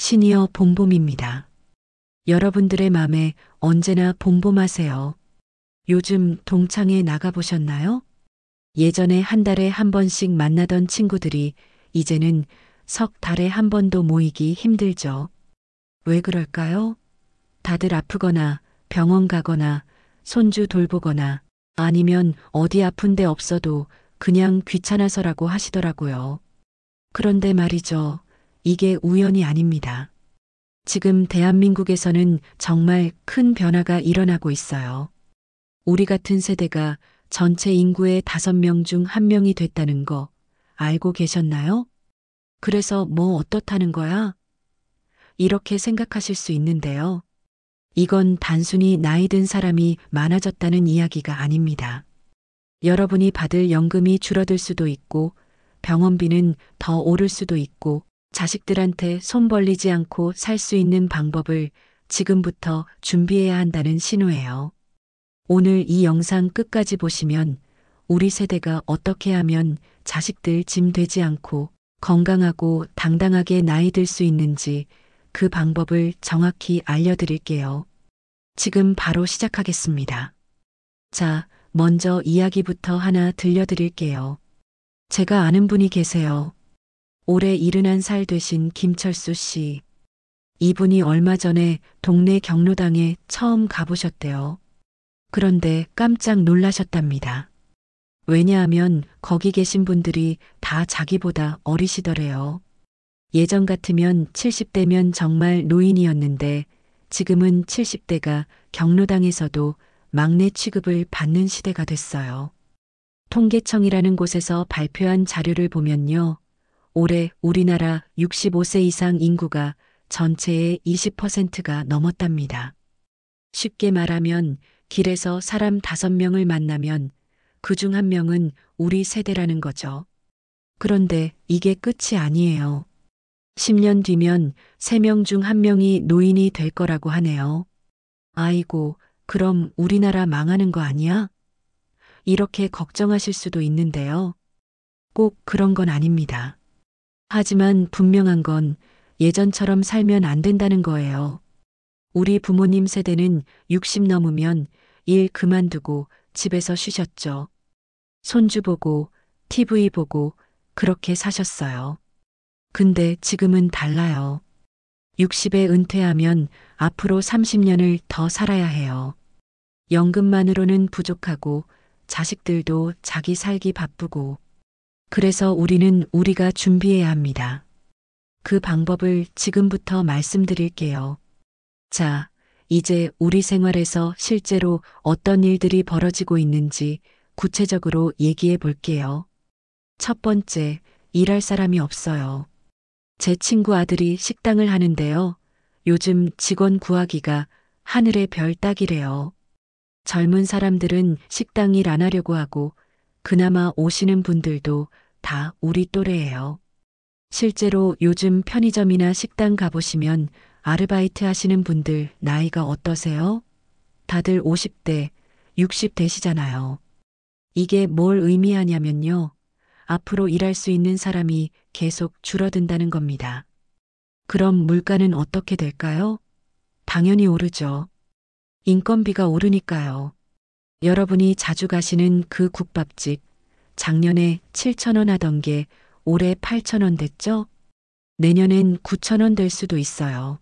시니어 봄봄입니다. 여러분들의 맘에 언제나 봄봄하세요. 요즘 동창회 나가보셨나요? 예전에 한 달에 한 번씩 만나던 친구들이 이제는 석 달에 한 번도 모이기 힘들죠. 왜 그럴까요? 다들 아프거나 병원 가거나 손주 돌보거나 아니면 어디 아픈 데 없어도 그냥 귀찮아서라고 하시더라고요. 그런데 말이죠. 이게 우연이 아닙니다. 지금 대한민국에서는 정말 큰 변화가 일어나고 있어요. 우리 같은 세대가 전체 인구의 5명 중 1명이 됐다는 거 알고 계셨나요? 그래서 뭐 어떻다는 거야? 이렇게 생각하실 수 있는데요. 이건 단순히 나이 든 사람이 많아졌다는 이야기가 아닙니다. 여러분이 받을 연금이 줄어들 수도 있고 병원비는 더 오를 수도 있고 자식들한테 손 벌리지 않고 살 수 있는 방법을 지금부터 준비해야 한다는 신호예요. 오늘 이 영상 끝까지 보시면 우리 세대가 어떻게 하면 자식들 짐 되지 않고 건강하고 당당하게 나이 들 수 있는지 그 방법을 정확히 알려드릴게요. 지금 바로 시작하겠습니다. 자, 먼저 이야기부터 하나 들려드릴게요. 제가 아는 분이 계세요. 올해 71살 되신 김철수 씨. 이분이 얼마 전에 동네 경로당에 처음 가보셨대요. 그런데 깜짝 놀라셨답니다. 왜냐하면 거기 계신 분들이 다 자기보다 어리시더래요. 예전 같으면 70대면 정말 노인이었는데 지금은 70대가 경로당에서도 막내 취급을 받는 시대가 됐어요. 통계청이라는 곳에서 발표한 자료를 보면요. 올해 우리나라 65세 이상 인구가 전체의 20%가 넘었답니다. 쉽게 말하면 길에서 사람 5명을 만나면 그중 1명은 우리 세대라는 거죠. 그런데 이게 끝이 아니에요. 10년 뒤면 3명 중 1명이 노인이 될 거라고 하네요. 아이고, 그럼 우리나라 망하는 거 아니야? 이렇게 걱정하실 수도 있는데요. 꼭 그런 건 아닙니다. 하지만 분명한 건 예전처럼 살면 안 된다는 거예요. 우리 부모님 세대는 60 넘으면 일 그만두고 집에서 쉬셨죠. 손주 보고 TV 보고 그렇게 사셨어요. 근데 지금은 달라요. 60에 은퇴하면 앞으로 30년을 더 살아야 해요. 연금만으로는 부족하고 자식들도 자기 살기 바쁘고 그래서 우리는 우리가 준비해야 합니다. 그 방법을 지금부터 말씀드릴게요. 자, 이제 우리 생활에서 실제로 어떤 일들이 벌어지고 있는지 구체적으로 얘기해 볼게요. 첫 번째, 일할 사람이 없어요. 제 친구 아들이 식당을 하는데요. 요즘 직원 구하기가 하늘의 별 따기래요. 젊은 사람들은 식당 일 안 하려고 하고 그나마 오시는 분들도 다 우리 또래예요. 실제로 요즘 편의점이나 식당 가보시면 아르바이트 하시는 분들 나이가 어떠세요? 다들 50대, 60대시잖아요. 이게 뭘 의미하냐면요. 앞으로 일할 수 있는 사람이 계속 줄어든다는 겁니다. 그럼 물가는 어떻게 될까요? 당연히 오르죠. 인건비가 오르니까요. 여러분이 자주 가시는 그 국밥집, 작년에 7,000원 하던 게 올해 8,000원 됐죠? 내년엔 9,000원 될 수도 있어요.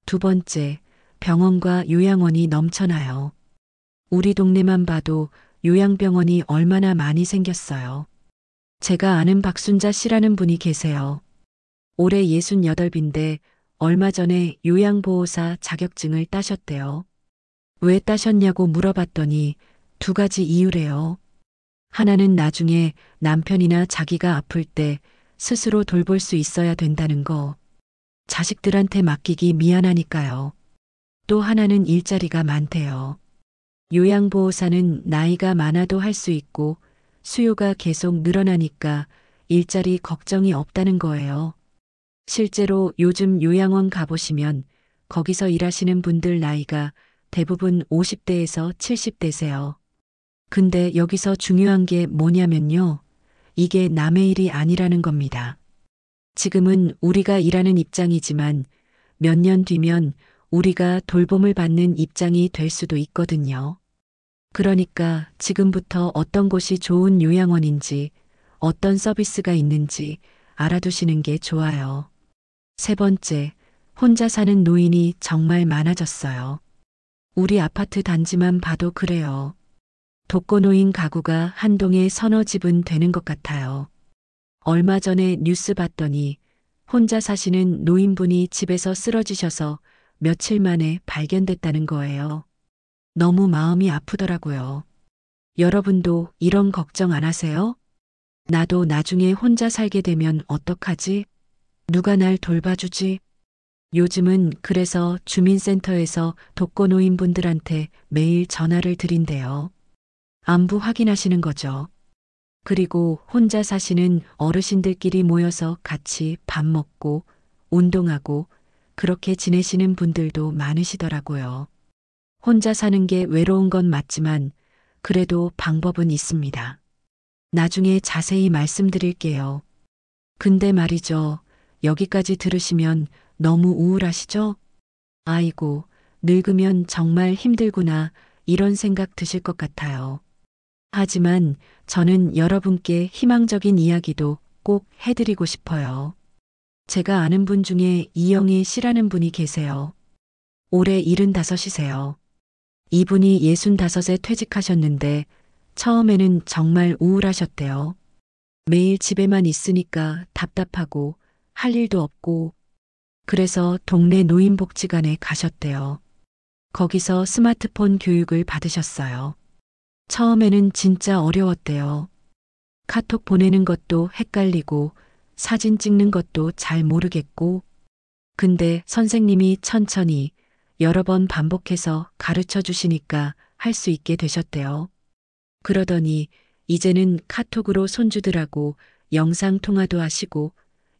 두 번째, 병원과 요양원이 넘쳐나요. 우리 동네만 봐도 요양병원이 얼마나 많이 생겼어요. 제가 아는 박순자 씨라는 분이 계세요. 올해 68인데 얼마 전에 요양보호사 자격증을 따셨대요. 왜 따셨냐고 물어봤더니 2가지 이유래요. 하나는 나중에 남편이나 자기가 아플 때 스스로 돌볼 수 있어야 된다는 거. 자식들한테 맡기기 미안하니까요. 또 하나는 일자리가 많대요. 요양보호사는 나이가 많아도 할 수 있고 수요가 계속 늘어나니까 일자리 걱정이 없다는 거예요. 실제로 요즘 요양원 가보시면 거기서 일하시는 분들 나이가 대부분 50대에서 70대세요. 근데 여기서 중요한 게 뭐냐면요. 이게 남의 일이 아니라는 겁니다. 지금은 우리가 일하는 입장이지만 몇 년 뒤면 우리가 돌봄을 받는 입장이 될 수도 있거든요. 그러니까 지금부터 어떤 곳이 좋은 요양원인지, 어떤 서비스가 있는지 알아두시는 게 좋아요. 세 번째, 혼자 사는 노인이 정말 많아졌어요. 우리 아파트 단지만 봐도 그래요. 독거노인 가구가 한 동에 서너 집은 되는 것 같아요. 얼마 전에 뉴스 봤더니 혼자 사시는 노인분이 집에서 쓰러지셔서 며칠 만에 발견됐다는 거예요. 너무 마음이 아프더라고요. 여러분도 이런 걱정 안 하세요? 나도 나중에 혼자 살게 되면 어떡하지? 누가 날 돌봐주지? 요즘은 그래서 주민센터에서 독거노인분들한테 매일 전화를 드린대요. 안부 확인하시는 거죠. 그리고 혼자 사시는 어르신들끼리 모여서 같이 밥 먹고 운동하고 그렇게 지내시는 분들도 많으시더라고요. 혼자 사는 게 외로운 건 맞지만 그래도 방법은 있습니다. 나중에 자세히 말씀드릴게요. 근데 말이죠. 여기까지 들으시면 너무 우울하시죠? 아이고, 늙으면 정말 힘들구나 이런 생각 드실 것 같아요. 하지만 저는 여러분께 희망적인 이야기도 꼭 해드리고 싶어요. 제가 아는 분 중에 이영희 씨라는 분이 계세요. 올해 75이세요. 이분이 65에 퇴직하셨는데 처음에는 정말 우울하셨대요. 매일 집에만 있으니까 답답하고 할 일도 없고 그래서 동네 노인복지관에 가셨대요. 거기서 스마트폰 교육을 받으셨어요. 처음에는 진짜 어려웠대요. 카톡 보내는 것도 헷갈리고 사진 찍는 것도 잘 모르겠고 근데 선생님이 천천히 여러 번 반복해서 가르쳐 주시니까 할 수 있게 되셨대요. 그러더니 이제는 카톡으로 손주들하고 영상 통화도 하시고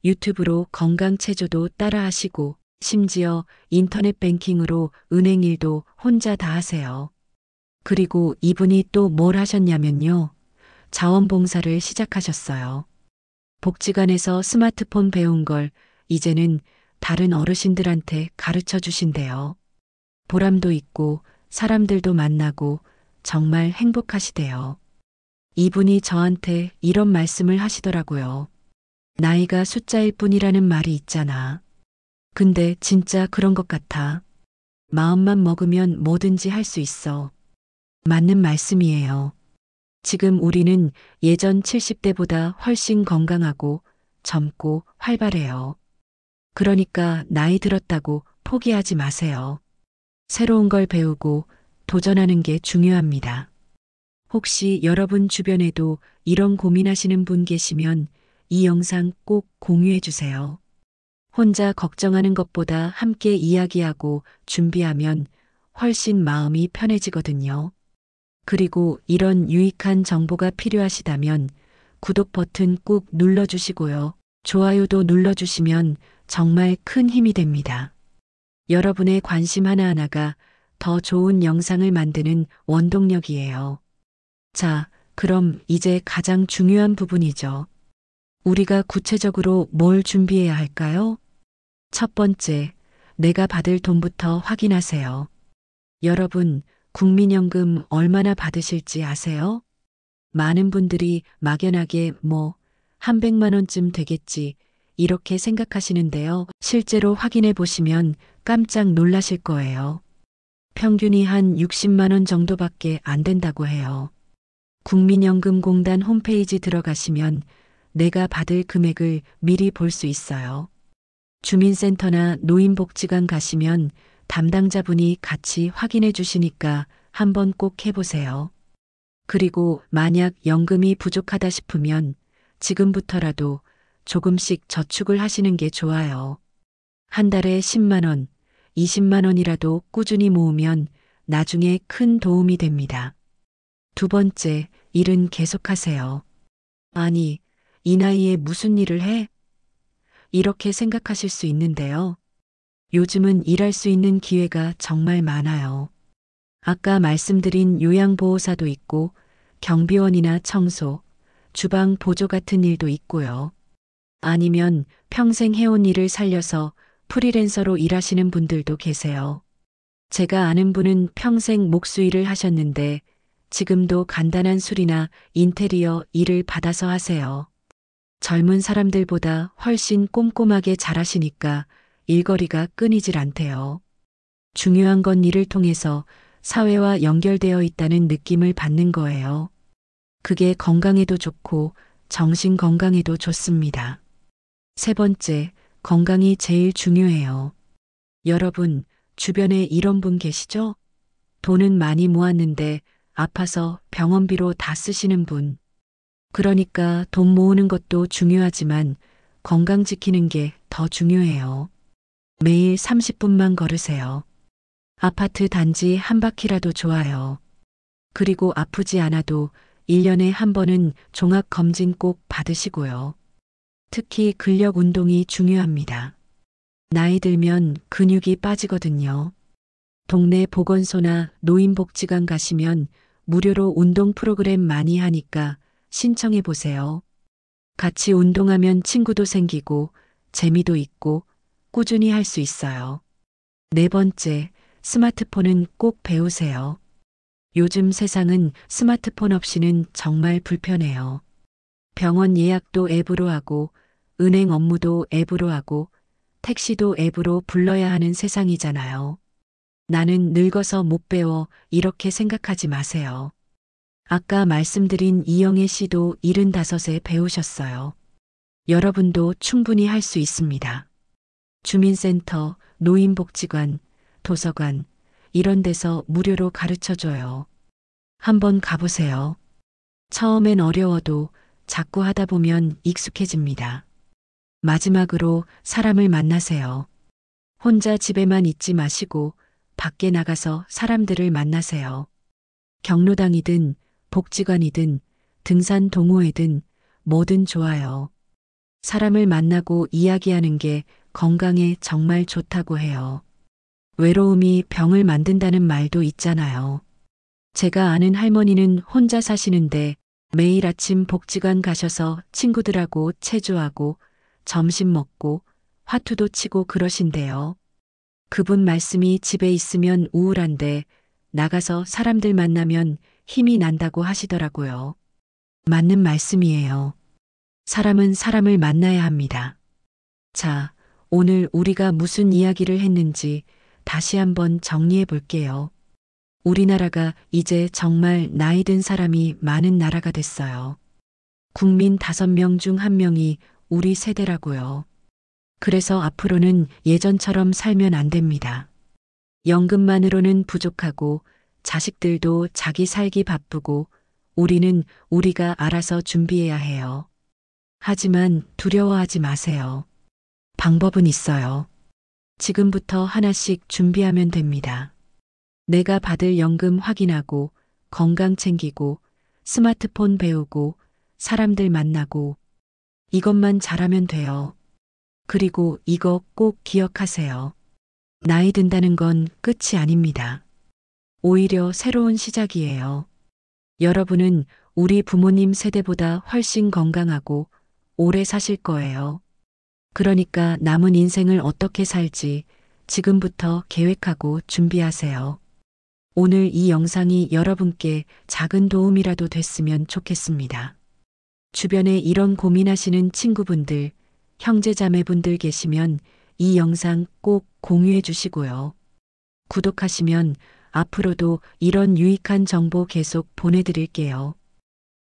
유튜브로 건강 체조도 따라 하시고 심지어 인터넷 뱅킹으로 은행 일도 혼자 다 하세요. 그리고 이분이 또 뭘 하셨냐면요. 자원봉사를 시작하셨어요. 복지관에서 스마트폰 배운 걸 이제는 다른 어르신들한테 가르쳐 주신대요. 보람도 있고 사람들도 만나고 정말 행복하시대요. 이분이 저한테 이런 말씀을 하시더라고요. 나이가 숫자일 뿐이라는 말이 있잖아. 근데 진짜 그런 것 같아. 마음만 먹으면 뭐든지 할 수 있어. 맞는 말씀이에요. 지금 우리는 예전 70대보다 훨씬 건강하고 젊고 활발해요. 그러니까 나이 들었다고 포기하지 마세요. 새로운 걸 배우고 도전하는 게 중요합니다. 혹시 여러분 주변에도 이런 고민하시는 분 계시면 이 영상 꼭 공유해 주세요. 혼자 걱정하는 것보다 함께 이야기하고 준비하면 훨씬 마음이 편해지거든요. 그리고 이런 유익한 정보가 필요하시다면 구독 버튼 꾹 눌러주시고요. 좋아요도 눌러주시면 정말 큰 힘이 됩니다. 여러분의 관심 하나하나가 더 좋은 영상을 만드는 원동력이에요. 자, 그럼 이제 가장 중요한 부분이죠. 우리가 구체적으로 뭘 준비해야 할까요? 첫 번째, 내가 받을 돈부터 확인하세요. 여러분, 국민연금 얼마나 받으실지 아세요? 많은 분들이 막연하게 한 100만 원쯤 되겠지 이렇게 생각하시는데요. 실제로 확인해 보시면 깜짝 놀라실 거예요. 평균이 한 60만 원 정도밖에 안 된다고 해요. 국민연금공단 홈페이지 들어가시면 내가 받을 금액을 미리 볼 수 있어요. 주민센터나 노인복지관 가시면 담당자분이 같이 확인해 주시니까 한번 꼭 해보세요. 그리고 만약 연금이 부족하다 싶으면 지금부터라도 조금씩 저축을 하시는 게 좋아요. 한 달에 10만 원, 20만 원이라도 꾸준히 모으면 나중에 큰 도움이 됩니다. 두 번째, 일은 계속하세요. 아니, 이 나이에 무슨 일을 해? 이렇게 생각하실 수 있는데요. 요즘은 일할 수 있는 기회가 정말 많아요. 아까 말씀드린 요양보호사도 있고 경비원이나 청소, 주방 보조 같은 일도 있고요. 아니면 평생 해온 일을 살려서 프리랜서로 일하시는 분들도 계세요. 제가 아는 분은 평생 목수일을 하셨는데 지금도 간단한 수리나 인테리어 일을 받아서 하세요. 젊은 사람들보다 훨씬 꼼꼼하게 잘하시니까 일거리가 끊이질 않대요. 중요한 건 일을 통해서 사회와 연결되어 있다는 느낌을 받는 거예요. 그게 건강에도 좋고 정신 건강에도 좋습니다. 세 번째, 건강이 제일 중요해요. 여러분, 주변에 이런 분 계시죠? 돈은 많이 모았는데 아파서 병원비로 다 쓰시는 분. 그러니까 돈 모으는 것도 중요하지만 건강 지키는 게 더 중요해요. 매일 30분만 걸으세요. 아파트 단지 한 바퀴라도 좋아요. 그리고 아프지 않아도 1년에 한 번은 종합검진 꼭 받으시고요. 특히 근력 운동이 중요합니다. 나이 들면 근육이 빠지거든요. 동네 보건소나 노인복지관 가시면 무료로 운동 프로그램 많이 하니까 신청해 보세요. 같이 운동하면 친구도 생기고 재미도 있고 꾸준히 할 수 있어요. 네 번째, 스마트폰은 꼭 배우세요. 요즘 세상은 스마트폰 없이는 정말 불편해요. 병원 예약도 앱으로 하고, 은행 업무도 앱으로 하고, 택시도 앱으로 불러야 하는 세상이잖아요. 나는 늙어서 못 배워 이렇게 생각하지 마세요. 아까 말씀드린 이영애 씨도 75에 배우셨어요. 여러분도 충분히 할 수 있습니다. 주민센터, 노인복지관, 도서관, 이런 데서 무료로 가르쳐 줘요. 한번 가보세요. 처음엔 어려워도 자꾸 하다 보면 익숙해집니다. 마지막으로 사람을 만나세요. 혼자 집에만 있지 마시고 밖에 나가서 사람들을 만나세요. 경로당이든 복지관이든 등산 동호회든 뭐든 좋아요. 사람을 만나고 이야기하는 게 건강에 정말 좋다고 해요. 외로움이 병을 만든다는 말도 있잖아요. 제가 아는 할머니는 혼자 사시는데 매일 아침 복지관 가셔서 친구들하고 체조하고 점심 먹고 화투도 치고 그러신대요. 그분 말씀이 집에 있으면 우울한데 나가서 사람들 만나면 힘이 난다고 하시더라고요. 맞는 말씀이에요. 사람은 사람을 만나야 합니다. 자, 오늘 우리가 무슨 이야기를 했는지 다시 한번 정리해 볼게요. 우리나라가 이제 정말 나이 든 사람이 많은 나라가 됐어요. 국민 5명 중 1명이 우리 세대라고요. 그래서 앞으로는 예전처럼 살면 안 됩니다. 연금만으로는 부족하고 자식들도 자기 살기 바쁘고 우리는 우리가 알아서 준비해야 해요. 하지만 두려워하지 마세요. 방법은 있어요. 지금부터 하나씩 준비하면 됩니다. 내가 받을 연금 확인하고 건강 챙기고 스마트폰 배우고 사람들 만나고 이것만 잘하면 돼요. 그리고 이거 꼭 기억하세요. 나이 든다는 건 끝이 아닙니다. 오히려 새로운 시작이에요. 여러분은 우리 부모님 세대보다 훨씬 건강하고 오래 사실 거예요. 그러니까 남은 인생을 어떻게 살지 지금부터 계획하고 준비하세요. 오늘 이 영상이 여러분께 작은 도움이라도 됐으면 좋겠습니다. 주변에 이런 고민하시는 친구분들, 형제자매분들 계시면 이 영상 꼭 공유해 주시고요. 구독하시면 앞으로도 이런 유익한 정보 계속 보내드릴게요.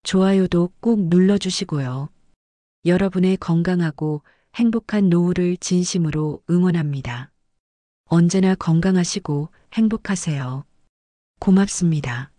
좋아요도 꼭 눌러주시고요. 여러분의 건강하고 행복한 노후를 진심으로 응원합니다. 언제나 건강하시고 행복하세요. 고맙습니다.